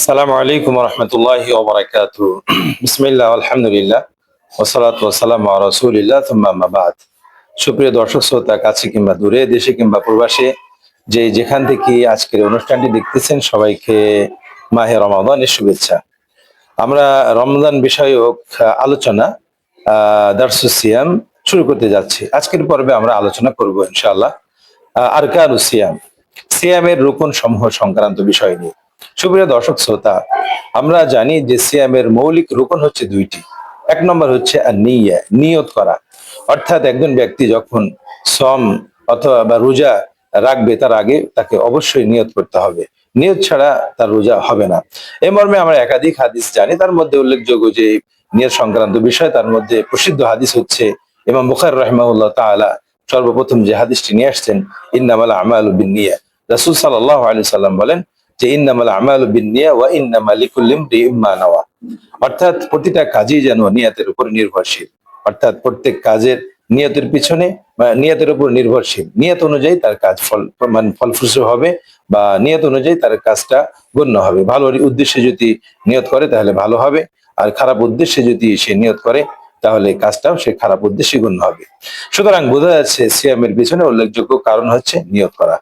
আসসালামু আলাইকুম রহমতুল্লাহি ওয়া বারাকাতুহু। বিসমিল্লাহ আলহামদুলিল্লাহ ওয়াসসালাতু ওয়াসসালামু আলা রাসূলিল্লাহ থুম্মা আম্মা বাদ। সুপ্রিয় দর্শক শ্রোতা, কাছে কিংবা দূরে, দেশে কিংবা প্রবাসে, যেখান থেকে আজকের অনুষ্ঠানটি দেখতেছেন, সবাইকে মাহে রমাদানের শুভেচ্ছা। আমরা রমজান বিষয়ক আলোচনা দারসুস সিয়াম শুরু করতে যাচ্ছি। আজকের পর্বে আমরা আলোচনা করব ইনশাআল্লাহ আরকানুস সিয়াম, সিয়ামের রুকন সমূহ সংক্রান্ত বিষয় নিয়ে। সুপ্রিয় দর্শক শ্রোতা, আমরা জানি যে সিয়ামের মৌলিক রুকন হচ্ছে দুইটি। এক নম্বর হচ্ছে নিয়া, নিয়ত করা। অর্থাৎ একজন ব্যক্তি যখন সম অথবা বা রোজা রাখবে, তার আগে তাকে অবশ্যই নিয়ত করতে হবে। নিয়ত ছাড়া তার রোজা হবে না। এই মর্মে আমরা একাধিক হাদিস জানি, তার মধ্যে উল্লেখযোগ্য যে নিয়ত সংক্রান্ত বিষয়, তার মধ্যে প্রসিদ্ধ হাদিস হচ্ছে ইমাম বুখারী রাহিমাহুল্লাহ তাআলা সর্বপ্রথম যে হাদিসটি নিয়ে আসছেন, ইন্নামাল আমালু বিন্নিয়া। রাসূল সাল্লাল্লাহু আলাইহি সাল্লাম বলেন যে ইন্নামাল আমালু বিন্নিয়া ওয়া ইন্নামা লিকুল্লি ইমরিইম মা নাওয়া। অর্থাৎ প্রতিটা কাজই যেন নিয়তের উপর নির্ভরশীল। অর্থাৎ প্রত্যেক কাজের নিয়তের পিছনে বা নিয়তের উপর নির্ভরশীল। নিয়ত অনুযায়ী তার কাজ ফলপ্রসূ হবে, বা নিয়ত অনুযায়ী তার কাজটা গণ্য হবে। ভালো উদ্দেশ্যে যদি নিয়ত করে তাহলে ভালো হবে, আর খারাপ উদ্দেশ্যে যদি সে নিয়ত করে তাহলে কাজটাও সে খারাপ উদ্দেশ্যে গণ্য হবে। সুতরাং বোঝা যাচ্ছে সিয়ামের পিছনে উল্লেখযোগ্য কারণ হচ্ছে নিয়ত করা।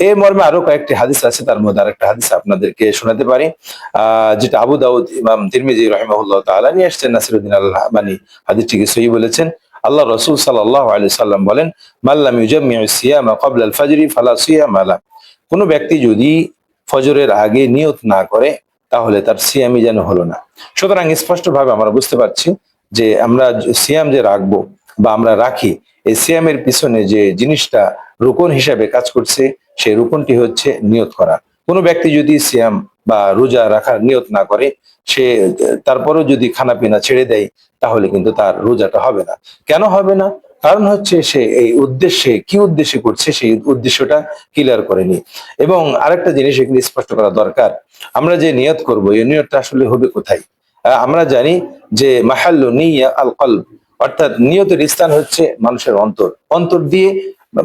এই মর্মে আরো কয়েকটি হাদিস আছে, তার মধ্যে আরেকটা হাদিস আপনাদেরকে শোনাতে পারি, যেটা আবু দাউদ ইমাম তিরমিজি রাহিমাহুল্লাহ তাআলা নিয়ে আসছেন। নাসিরউদ্দিন আল আলবানী হাদিসটিকে সহিহ বলেছেন। আল্লাহ রাসূল সাল্লাল্লাহু আলাইহি সাল্লাম বলেন, মাল্লাম ইউজাম্মিউ সিয়ামা ক্বাবলা আল ফাজরি ফালা সিয়ামা লা। কোন ব্যক্তি যদি ফজরের আগে নিয়ত না করে তাহলে তার সিয়ামই যেন হলো না। সুতরাং স্পষ্টভাবে আমরা বুঝতে পারছি যে আমরা সিয়াম যে রাখবো বা আমরা রাখি, এই সিয়ামের পিছনে যে জিনিসটা রুকন হিসাবে কাজ করছে, সেই রুকনটি হচ্ছে নিয়ত করা। কোনো ব্যক্তি যদি সিয়াম বা রোজা রাখার নিয়ত না করে, সে তারপরেও যদি খানা পিনা ছেড়ে দেয়, তাহলে কিন্তু তার রোজাটা হবে না। কেন হবে না? কারণ হচ্ছে সে এই উদ্দেশ্যে, কি উদ্দেশ্যে করছে সেই উদ্দেশ্যটা ক্লিয়ার করেনি। এবং আরেকটা জিনিস এখানে স্পষ্ট করা দরকার, আমরা যে নিয়ত করব, এই নিয়তটা আসলে হবে কোথায়? আমরা জানি যে মাহাল্লু নিয়া আল কলব, অর্থাৎ নিয়তের স্থান হচ্ছে মানুষের অন্তর। অন্তর দিয়ে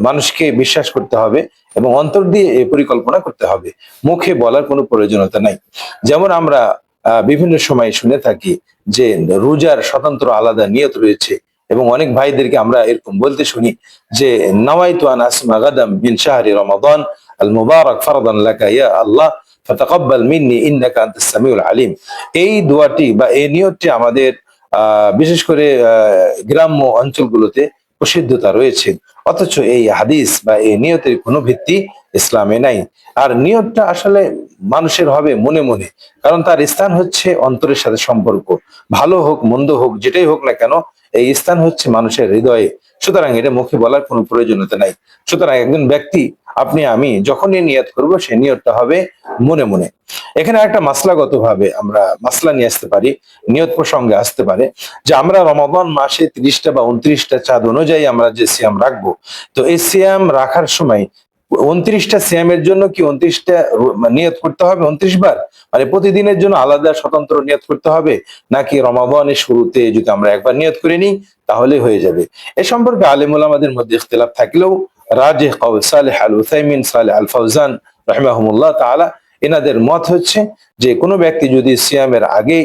মানুষকে বিশ্বাস করতে হবে এবং অন্তর দিয়ে এই পরিকল্পনা করতে হবে। মুখে বলার কোনো প্রয়োজনীয়তা নাই। যেমন আমরা বিভিন্ন সময় শুনে থাকি যে রোজার স্বতন্ত্র আলাদা নিয়ত রয়েছে, এবং অনেক ভাইদেরকে আমরা এরকম বলতে শুনি যে নাওয়াইতু আন আসমা গাদাম মিন শাহরি রমাদান আল মুবারাক ফারদান লাকা ইয়া আল্লাহ ফাতাকাব্বাল মিন্নি ইন্নাকা আনতাস সামিউল আলিম। এই দোয়াটি বা এই নিয়তটি আমাদের বিশেষ করে গ্রাম্য অঞ্চলগুলোতে প্রসিদ্ধতা রয়েছে, অথচ এই হাদিস বা এই নিয়তের কোনো ভিত্তি ইসলামে নাই। আর নিয়তটা আসলে মানুষের হবে মনে মনে, কারণ তার স্থান হচ্ছে অন্তরের সাথে সম্পর্ক। ভালো হোক মন্দ হোক, যেটাই হোক না কেন, এই স্থান হচ্ছে মানুষের হৃদয়ে। সুতরাং এটা মুখে বলার কোনো প্রয়োজনীয়তা নাই। সুতরাং একজন ব্যক্তি, আপনি আমি যখনই নিয়ত করব, সেই নিয়তটা হবে মনে মনে। এখানে একটা মাসলাগত ভাবে আমরা মাসলা নিয়ে আসতে পারি, নিয়ত প্রসঙ্গে আসতে পারে যে আমরা রমাদান মাসে 30টা বা 29টা চাঁদ অনুযায়ী আমরা যে সিয়াম রাখবো, তো এই সিয়াম রাখার সময় 29টা সিয়ামের জন্য কি 29টা নিয়ত করতে হবে 29 বার? মানে প্রতিদিনের জন্য আলাদা স্বতন্ত্র নিয়ত করতে হবে, নাকি রমাদানের শুরুতে যদি আমরা একবার নিয়ত করে নিই তাহলে হয়ে যাবে? এ সম্পর্কে আলেম ওলামাদের মধ্যে ইখতিলাফ থাকলেও রাজিহ কওল সালেহ আল উসাইমিন, সালেহ আল ফাওজান রাহিমাহুমুল্লাহ তাআলা, এনাদের মত হচ্ছে যে কোনো ব্যক্তি যদি সিয়ামের আগে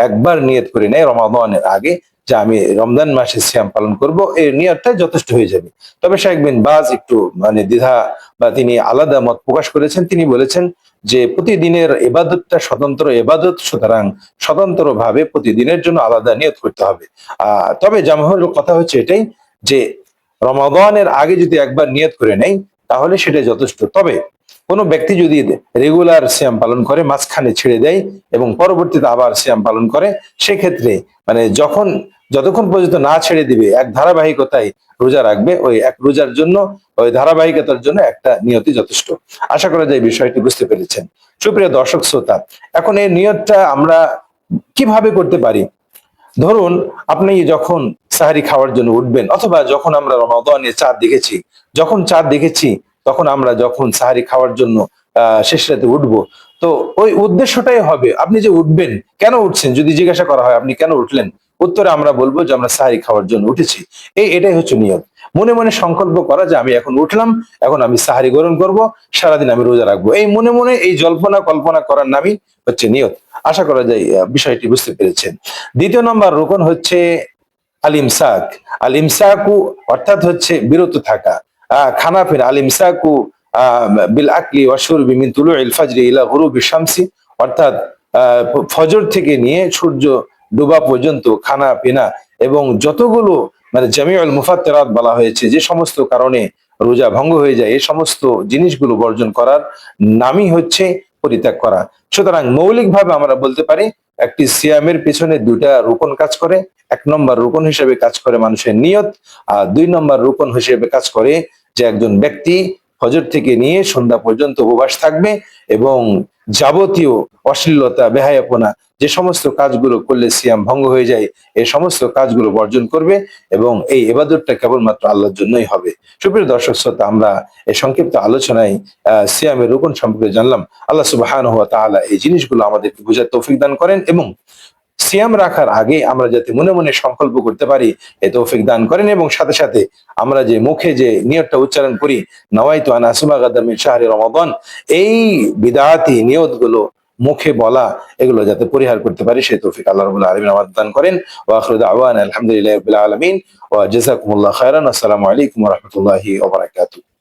একবার নিয়ত করে নেয়, রমাদানের আগে, যে আমি রমজান মাসে সিয়াম পালন করব, এই নিয়তটাই যথেষ্ট হয়ে যাবে। তবে শাইখ বিন বাজ একটু দ্বিধা বা তিনি আলাদা মত প্রকাশ করেছেন। তিনি বলেছেন যে প্রতিদিনের ইবাদতটা স্বতন্ত্র ইবাদত, সুতরাং স্বতন্ত্র ভাবে প্রতিদিনের জন্য আলাদা নিয়ত করতে হবে। তবে জামহুরের কথা হচ্ছে এটাই যে রমাদানের আগে যদি একবার নিয়ত করে নেয় তাহলে সেটা যথেষ্ট। তবে কোনো ব্যক্তি যদি রেগুলার সিয়াম পালন করে, মাঝখানে ছেড়ে দেয় এবং পরবর্তীতে আবার সিয়াম পালন করে, সেক্ষেত্রে যতক্ষণ পর্যন্ত না ছেড়ে দিবে, এক ধারাবাহিকতায় রোজা রাখবে, ওই এক রোজার জন্য, ওই ধারাবাহিকতার জন্য একটা নিয়তি যথেষ্ট। আশা করা যায় বিষয়টি বুঝতে পেরেছেন। সুপ্রিয় দর্শক শ্রোতা, এখন এই নিয়তটা আমরা কিভাবে করতে পারি? ধরুন, আপনি যখন সাহারি খাওয়ার জন্য উঠবেন, অথবা যখন আমরা রমাদানে চাঁদ দেখেছি, যখন চাঁদ দেখেছি তখন আমরা যখন সাহারি খাওয়ার জন্য শেষ রাতে উঠবো, তো ওই উদ্দেশ্যটাই হবে। আপনি যে উঠবেন, কেন উঠছেন যদি জিজ্ঞাসা করা হয় আপনি কেন উঠলেন, উত্তরে আমরা বলবো যে আমরা সাহারি খাওয়ার জন্য উঠেছি। এটাই হচ্ছে নিয়ত। মনে মনে সংকল্প করা যে আমি এখন উঠলাম, এখন আমি সাহারি গ্রহণ করব, সারাদিন আমি রোজা রাখবো। এই মনে মনে এই জল্পনা কল্পনা করার নামই হচ্ছে নিয়ত। আশা করা যায় বিষয়টি বুঝতে পেরেছেন। দ্বিতীয় নম্বর রুকন হচ্ছে আল ইমসাক। আল ইমসাকু অর্থাৎ হচ্ছে বিরত থাকা, খানা পিনা। আল ইমসাকু বিল আকলি ওয়া শুরবি মিন তুলুইল ফাজরি ইলা গুরুবি শামসি, অর্থাৎ ফজর থেকে নিয়ে সূর্য ডোবা পর্যন্ত খানা পিনা এবং যতগুলো মানে জামিউল মুফাত্তিরাত বলা হয়েছে, যে সমস্ত কারণে রোজা ভঙ্গ হয়ে যায়, এই সমস্ত জিনিসগুলো বর্জন করার নামই হচ্ছে পরিত্যাগ করা। সুতরাং মৌলিকভাবে আমরা বলতে পারি একটি সিয়ামের পিছনে দুইটা রুকন কাজ করে। এক নম্বর রুকন হিসেবে কাজ করে মানুষের নিয়ত, আর দুই নম্বর রুকন হিসেবে কাজ করে যে একজন ব্যক্তি ফজর থেকে নিয়ে সন্ধ্যা পর্যন্ত উপবাস থাকবে এবং যাবতীয় অশ্লীলতা, বেহায়াপনা, যে সমস্ত কাজগুলো করলে সিয়াম ভঙ্গ হয়ে যায়, এই সমস্ত কাজগুলো বর্জন করবে এবং এই ইবাদতটা কেবলমাত্র আল্লাহর জন্যই হবে। সুপ্রিয় দর্শক শ্রোতা, আমরা এই সংক্ষিপ্ত আলোচনায় সিয়ামের রুকন সম্পর্কে জানলাম। আল্লাহ সুবহানাহু ওয়া তাআলা এই জিনিসগুলো আমাদেরকে বোঝার তৌফিক দান করেন এবং সিয়াম রাখার আগে আমরা যাতে মনে মনে সংকল্প করতে পারি, এ তৌফিক দান করেন। এবং সাথে সাথে আমরা যে মুখে যে নিয়তটা উচ্চারণ করি, নাওয়াইতু আন আসুমা গাদাম মিন শাহরি রমাদান, এই বিদআতি নিয়তগুলো মুখে বলা, এগুলো যাতে পরিহার করতে পারি, সেই তৌফিক আল্লাহ রাব্বুল আলামিন আমাদের দান করেন। ওয়া আখিরু দাওয়ানা আলহামদুলিল্লাহি রাব্বিল আলামিন ওয়া জাযাকুমুল্লাহু খাইরান। আসসালামু আলাইকুম ওয়া রাহমাতুল্লাহি ওয়া বারাকাতুহু।